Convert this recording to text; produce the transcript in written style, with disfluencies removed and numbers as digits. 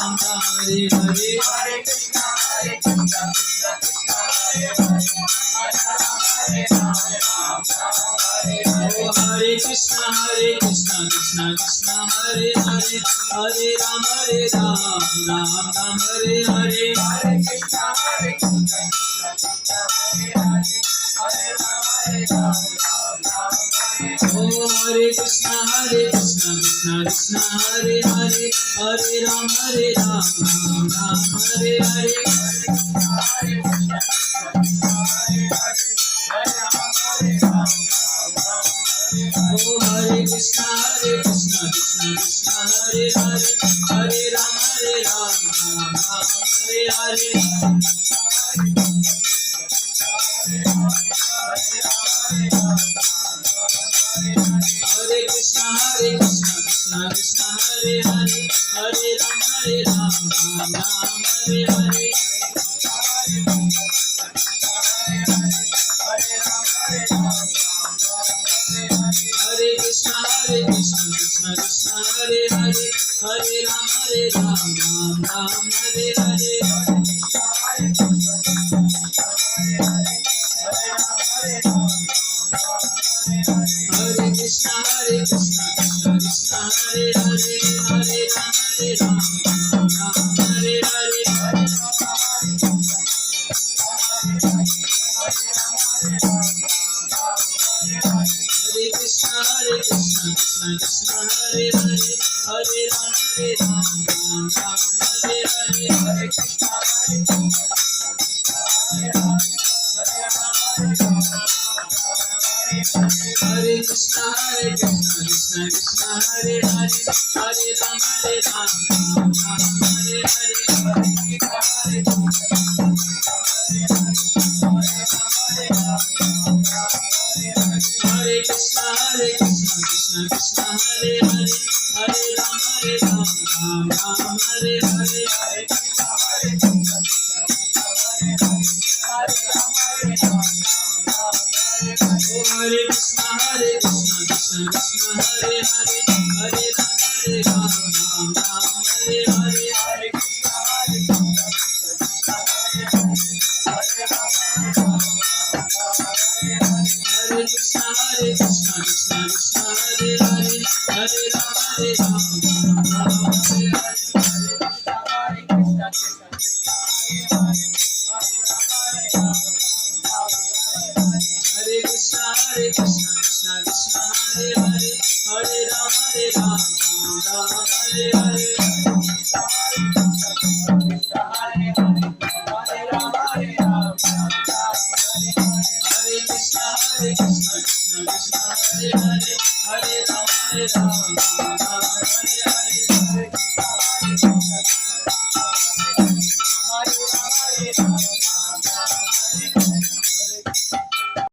Ram Hare Hare Hare Krishna Krishna Hare Hare Hare Ram Hare Hare Oh Hare Krishna Krishna Krishna Hare Hare Hare Ram Ram Ram Hare Hare Hare Krishna Krishna Krishna Hare Hare Hare Ram Ram Ram Hare Hare Oh Hare Krishna Krishna Krishna Hare Hare Hare Ram Ram Ram Hare Hare Oh Hare Krishna Krishna Krishna Hare Hare Hare Ram Ram Ram Hare Hare Hare Krishna Krishna Krishna Hare Hare Hare Ram Ram Hare Hare Hare Krishna Krishna Krishna Hare Hare Hare Ram Ram Hare Hare Hare Krishna Krishna Krishna Hare Hare Hare Ram Hare Hare Hare Krishna Krishna Krishna Hare Hare Hare Ram Hare Hare Hare Krishna Krishna Krishna Hare Hare Hare Ram Hare Hare Hare Krishna Krishna Krishna Hare Hare Hare Ram Hare Hare Oh Hare Krishna Krishna Krishna Hare Hare Hare Ram Hare Hare Hare Krishna Krishna Krishna Hare Hare Hare Ram Hare Hare Krishna Krishna Krishna Hare Hare Hare Ram Hare Hare Hare Krishna Krishna Krishna Hare Hare Hare Ram Hare Hare